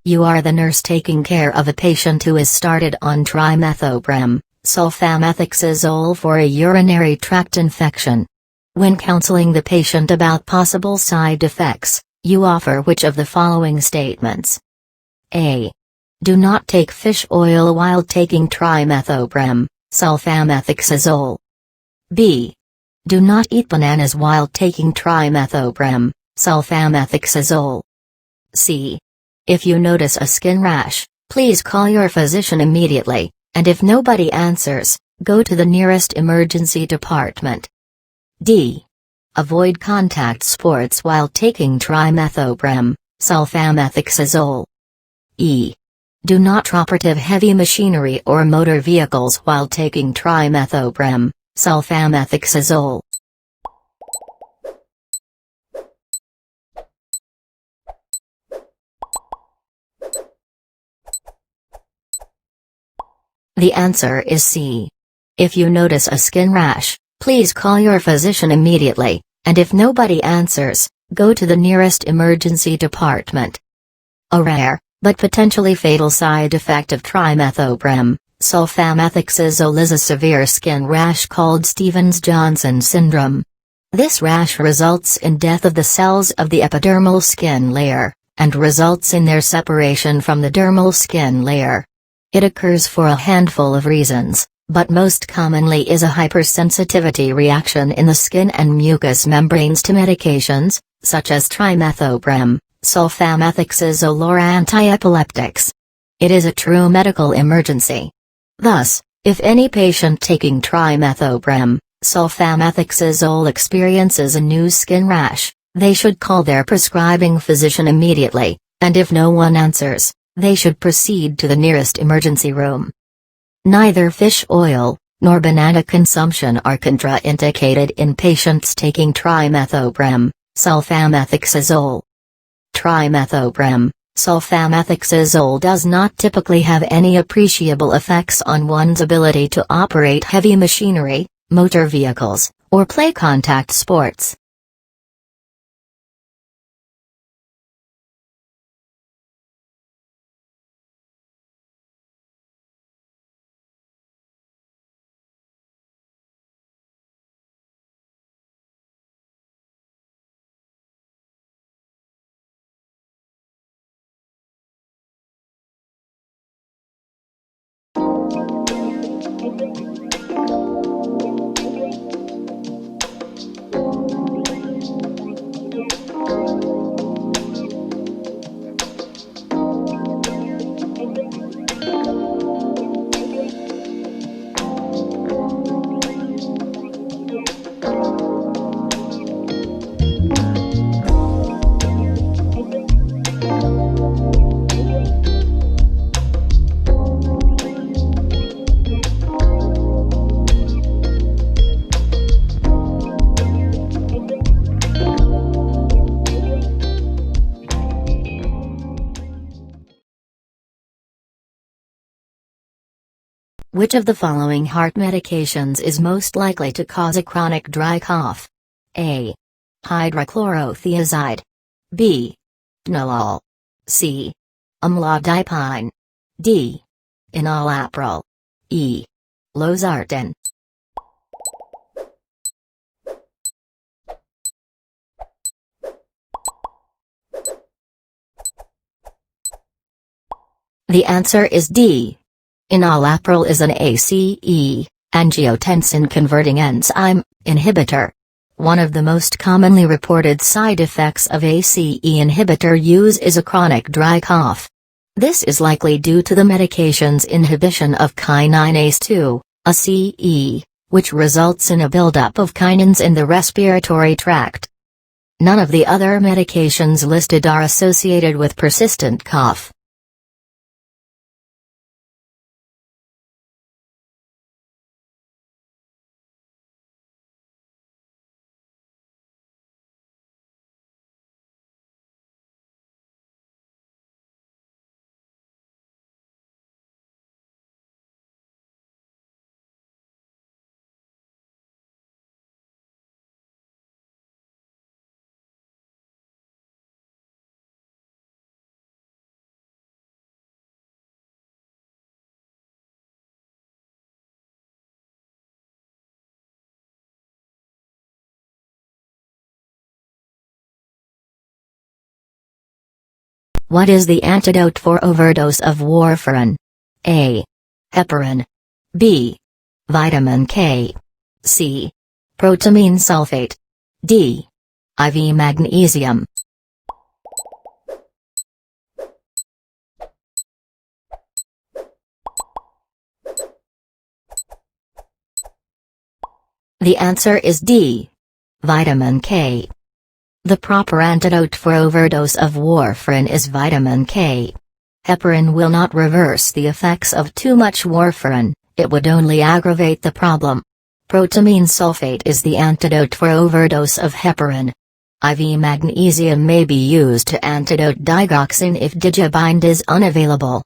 You are the nurse taking care of a patient who is started on trimethoprim, sulfamethoxazole for a urinary tract infection. When counseling the patient about possible side effects, you offer which of the following statements? A. Do not take fish oil while taking trimethoprim, sulfamethoxazole. B. Do not eat bananas while taking trimethoprim, sulfamethoxazole. C. If you notice a skin rash, please call your physician immediately, and if nobody answers, go to the nearest emergency department. D. Avoid contact sports while taking trimethoprim, sulfamethoxazole. E. Do not operative heavy machinery or motor vehicles while taking trimethoprim, sulfamethoxazole. The answer is C. If you notice a skin rash, please call your physician immediately, and if nobody answers, go to the nearest emergency department. A rare, but potentially fatal side effect of trimethoprim, sulfamethoxazole is a severe skin rash called Stevens-Johnson syndrome. This rash results in death of the cells of the epidermal skin layer, and results in their separation from the dermal skin layer. It occurs for a handful of reasons, but most commonly is a hypersensitivity reaction in the skin and mucous membranes to medications, such as trimethoprim, sulfamethoxazole or antiepileptics. It is a true medical emergency. Thus, if any patient taking trimethoprim, sulfamethoxazole experiences a new skin rash, they should call their prescribing physician immediately, and if no one answers, they should proceed to the nearest emergency room. Neither fish oil nor banana consumption are contraindicated in patients taking trimethoprim, sulfamethoxazole. Trimethoprim, sulfamethoxazole does not typically have any appreciable effects on one's ability to operate heavy machinery, motor vehicles, or play contact sports. Which of the following heart medications is most likely to cause a chronic dry cough? A. Hydrochlorothiazide. B. Nolol. C. Amlodipine. D. Enalapril. E. Losartan. The answer is D. Enalapril is an ACE, angiotensin-converting enzyme, inhibitor. One of the most commonly reported side effects of ACE inhibitor use is a chronic dry cough. This is likely due to the medication's inhibition of kininase 2, a CE, which results in a buildup of kinins in the respiratory tract. None of the other medications listed are associated with persistent cough. What is the antidote for overdose of warfarin? A. Heparin. B. Vitamin K. C. Protamine sulfate. D. IV magnesium. The answer is D. Vitamin K. The proper antidote for overdose of warfarin is vitamin K. Heparin will not reverse the effects of too much warfarin, it would only aggravate the problem. Protamine sulfate is the antidote for overdose of heparin. IV magnesium may be used to antidote digoxin if digobind is unavailable.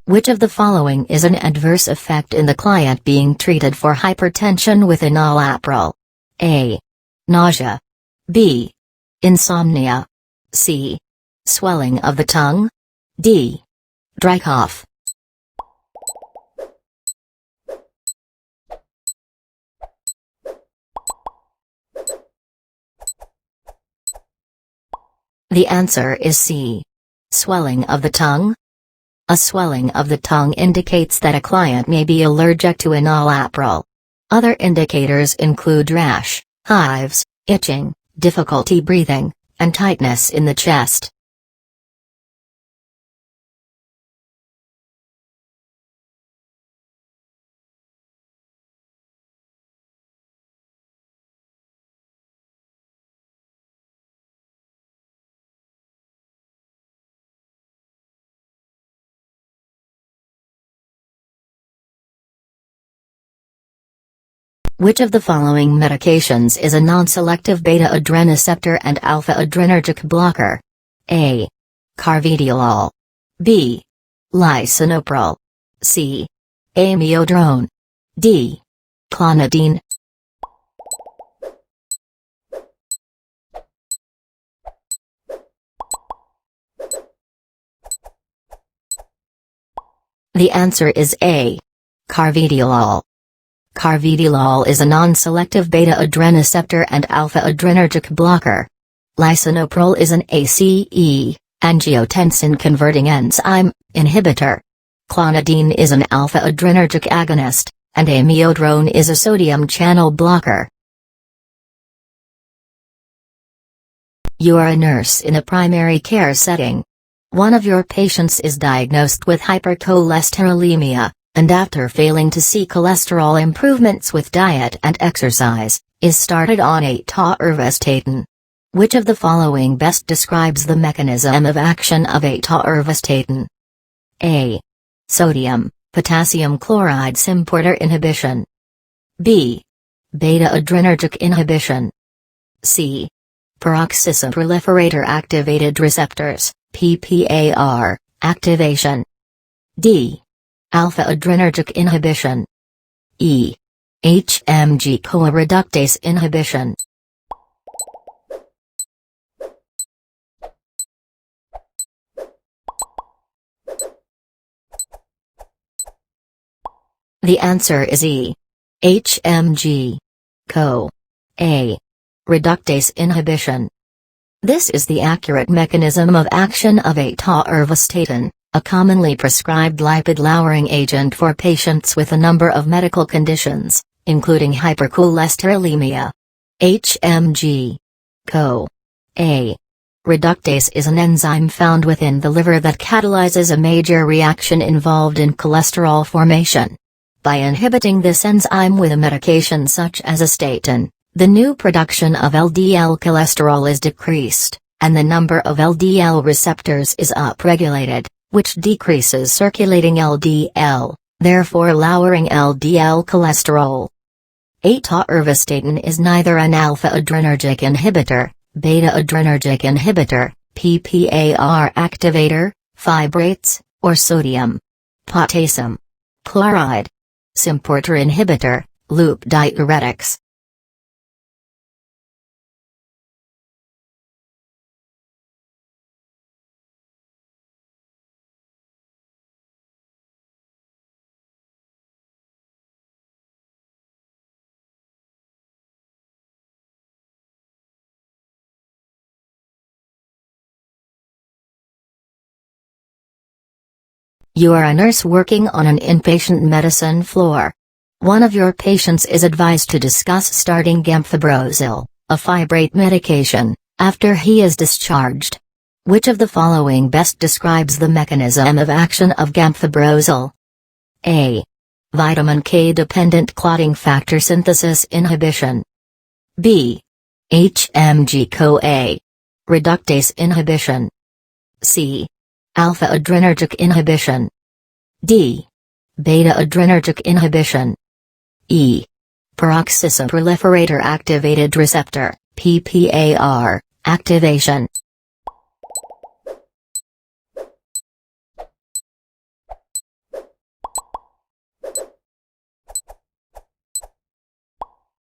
Which of the following is an adverse effect in the client being treated for hypertension with enalapril? A. Nausea. B. Insomnia. C. Swelling of the tongue. D. Dry cough. The answer is C. Swelling of the tongue. A swelling of the tongue indicates that a client may be allergic to enalapril. Other indicators include rash, hives, itching, difficulty breathing, and tightness in the chest. Which of the following medications is a non-selective beta-adrenoceptor and alpha-adrenergic blocker? A. Carvedilol. B. Lisinopril. C. Amiodarone. D. Clonidine. The answer is A. Carvedilol. Carvedilol is a non-selective beta-adrenoceptor and alpha-adrenergic blocker. Lisinopril is an ACE, angiotensin-converting enzyme, inhibitor. Clonidine is an alpha-adrenergic agonist, and amiodarone is a sodium channel blocker. You are a nurse in a primary care setting. One of your patients is diagnosed with hypercholesterolemia, and after failing to see cholesterol improvements with diet and exercise, is started on atorvastatin. Which of the following best describes the mechanism of action of atorvastatin? A. Sodium, potassium chloride symporter inhibition. B. Beta-adrenergic inhibition. C. Peroxisome proliferator activated receptors, PPAR, activation. D. Alpha-adrenergic inhibition. E. HMG-CoA reductase inhibition. The answer is E. HMG-CoA reductase inhibition. This is the accurate mechanism of action of atorvastatin, a commonly prescribed lipid-lowering agent for patients with a number of medical conditions, including hypercholesterolemia. HMG-CoA reductase is an enzyme found within the liver that catalyzes a major reaction involved in cholesterol formation. By inhibiting this enzyme with a medication such as a statin, the new production of LDL cholesterol is decreased, and the number of LDL receptors is upregulated, which decreases circulating LDL, therefore lowering LDL cholesterol. Atorvastatin is neither an alpha-adrenergic inhibitor, beta-adrenergic inhibitor, PPAR activator, fibrates, or sodium, potassium chloride, symporter inhibitor, loop diuretics. You are a nurse working on an inpatient medicine floor. One of your patients is advised to discuss starting gamfibrozil, a fibrate medication, after he is discharged. Which of the following best describes the mechanism of action of gamfibrozil? A. Vitamin K-dependent clotting factor synthesis inhibition. B. HMG-CoA reductase inhibition. C. Alpha-adrenergic inhibition. D. Beta-adrenergic inhibition. E. Peroxisome proliferator activated receptor, PPAR, activation.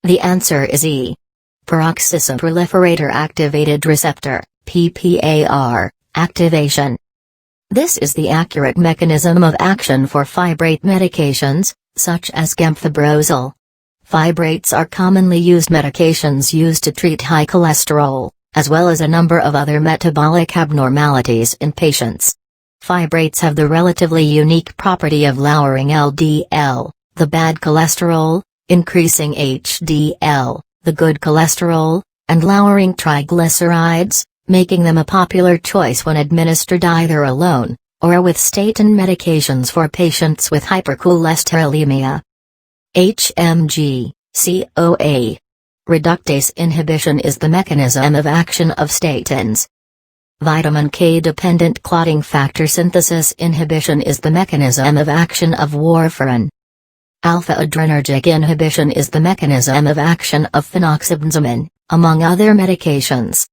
The answer is E. Peroxisome proliferator activated receptor, PPAR, activation. This is the accurate mechanism of action for fibrate medications, such as gamfibrozil. Fibrates are commonly used medications used to treat high cholesterol, as well as a number of other metabolic abnormalities in patients. Fibrates have the relatively unique property of lowering LDL, the bad cholesterol, increasing HDL, the good cholesterol, and lowering triglycerides, making them a popular choice when administered either alone, or with statin medications for patients with hypercholesterolemia. HMG-CoA reductase inhibition is the mechanism of action of statins. Vitamin K-dependent clotting factor synthesis inhibition is the mechanism of action of warfarin. Alpha-adrenergic inhibition is the mechanism of action of phenoxybenzamin, among other medications.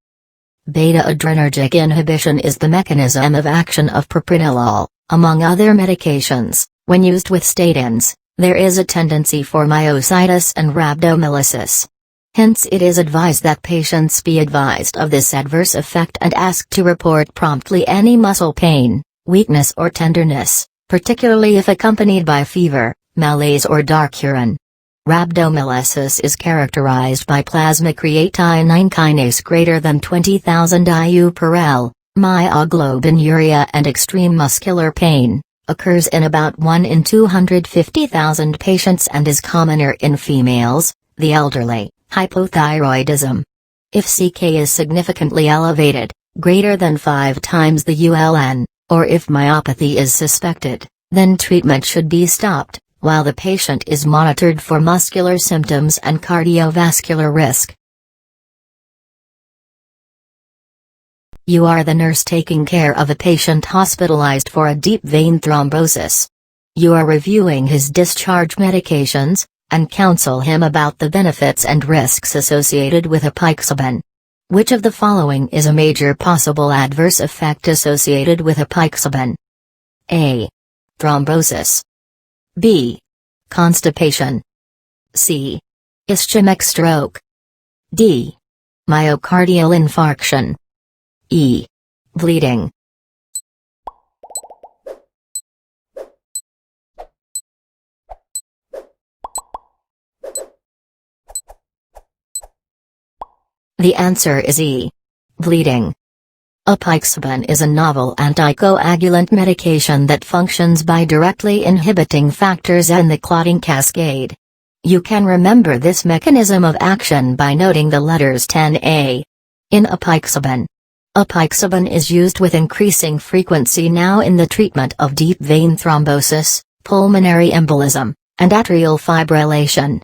Beta-adrenergic inhibition is the mechanism of action of propranolol, among other medications. When used with statins, there is a tendency for myositis and rhabdomyolysis. Hence it is advised that patients be advised of this adverse effect and asked to report promptly any muscle pain, weakness or tenderness, particularly if accompanied by fever, malaise or dark urine. Rhabdomyolysis is characterized by plasma creatinine kinase greater than 20,000 IU/L, myoglobinuria and extreme muscular pain, occurs in about 1 in 250,000 patients and is commoner in females, the elderly. Hypothyroidism. If CK is significantly elevated, greater than 5 times the ULN, or if myopathy is suspected, then treatment should be stopped, while the patient is monitored for muscular symptoms and cardiovascular risk. You are the nurse taking care of a patient hospitalized for a deep vein thrombosis. You are reviewing his discharge medications, and counsel him about the benefits and risks associated with apixaban. Which of the following is a major possible adverse effect associated with apixaban? A. Thrombosis. B. Constipation. C. Ischemic stroke. D. Myocardial infarction. E. Bleeding. The answer is E. Bleeding. Apixaban is a novel anticoagulant medication that functions by directly inhibiting factors in the clotting cascade. You can remember this mechanism of action by noting the letters 10A. In apixaban. Apixaban is used with increasing frequency now in the treatment of deep vein thrombosis, pulmonary embolism, and atrial fibrillation.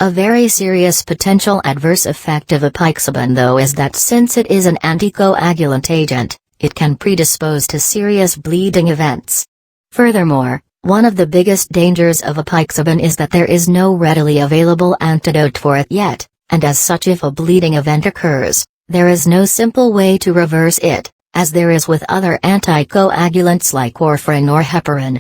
A very serious potential adverse effect of apixaban though is that since it is an anticoagulant agent, it can predispose to serious bleeding events. Furthermore, one of the biggest dangers of apixaban is that there is no readily available antidote for it yet, and as such if a bleeding event occurs, there is no simple way to reverse it, as there is with other anticoagulants like warfarin or heparin.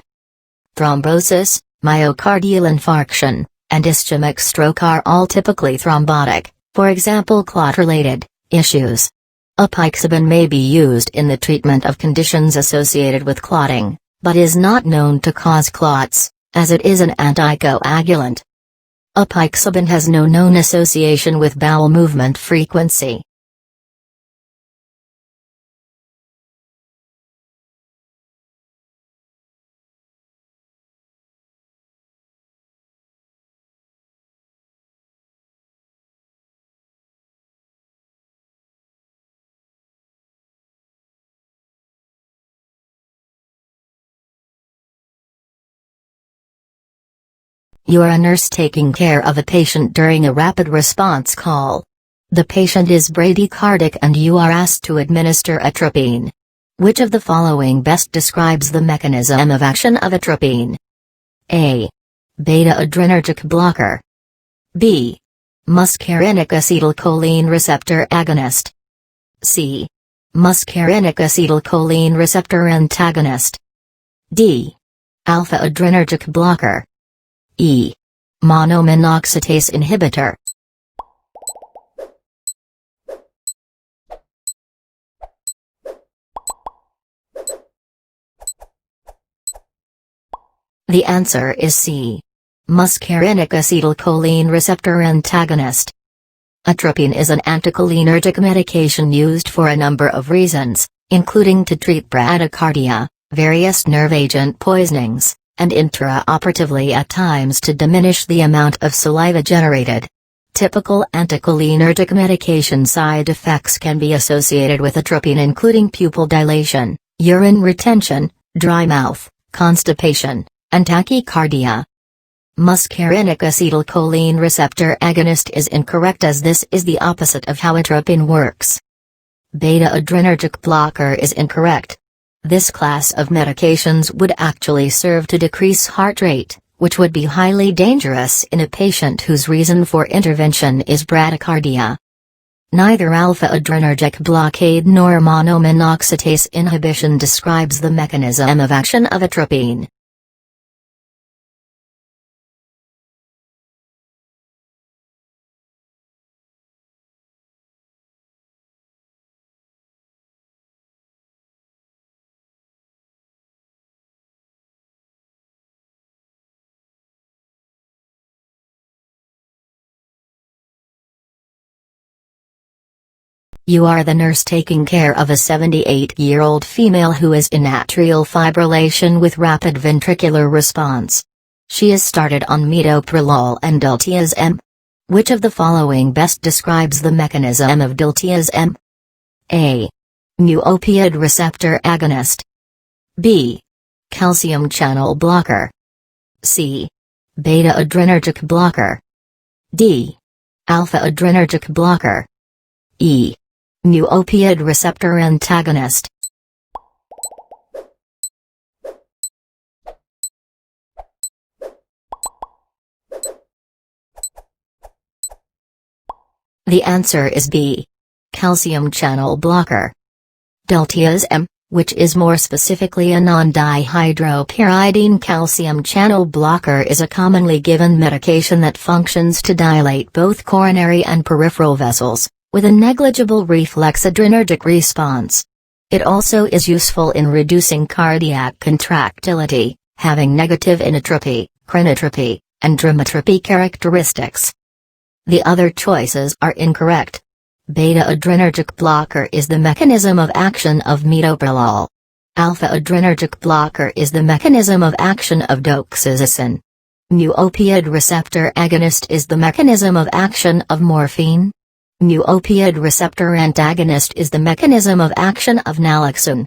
Thrombosis, myocardial infarction, and ischemic stroke are all typically thrombotic, for example clot-related, issues. Apixaban may be used in the treatment of conditions associated with clotting, but is not known to cause clots, as it is an anticoagulant. Apixaban has no known association with bowel movement frequency. You are a nurse taking care of a patient during a rapid response call. The patient is bradycardic and you are asked to administer atropine. Which of the following best describes the mechanism of action of atropine? A. Beta-adrenergic blocker. B. Muscarinic acetylcholine receptor agonist. C. Muscarinic acetylcholine receptor antagonist. D. Alpha-adrenergic blocker. E. Monoamine oxidase inhibitor. The answer is C. Muscarinic acetylcholine receptor antagonist. Atropine is an anticholinergic medication used for a number of reasons, including to treat bradycardia, various nerve agent poisonings, and intraoperatively at times to diminish the amount of saliva generated. Typical anticholinergic medication side effects can be associated with atropine including pupil dilation, urine retention, dry mouth, constipation, and tachycardia. Muscarinic acetylcholine receptor agonist is incorrect as this is the opposite of how atropine works. Beta-adrenergic blocker is incorrect. This class of medications would actually serve to decrease heart rate, which would be highly dangerous in a patient whose reason for intervention is bradycardia. Neither alpha-adrenergic blockade nor monoamine oxidase inhibition describes the mechanism of action of atropine. You are the nurse taking care of a 78-year-old female who is in atrial fibrillation with rapid ventricular response. She is started on metoprolol and diltiazem. Which of the following best describes the mechanism of diltiazem? A. Mu-opioid receptor agonist. B. Calcium channel blocker. C. Beta-adrenergic blocker. D. Alpha-adrenergic blocker. E. Mu-opioid receptor antagonist. The answer is B. Calcium channel blocker. Diltiazem, which is more specifically a non-dihydropyridine calcium channel blocker, is a commonly given medication that functions to dilate both coronary and peripheral vessels, with a negligible reflex adrenergic response. It also is useful in reducing cardiac contractility, having negative inotropy, chronotropy, and dermatropy characteristics. The other choices are incorrect. Beta-adrenergic blocker is the mechanism of action of metoprolol. Alpha-adrenergic blocker is the mechanism of action of doxycycline. Mu-opioid receptor agonist is the mechanism of action of morphine. Mu-opioid receptor antagonist is the mechanism of action of naloxone.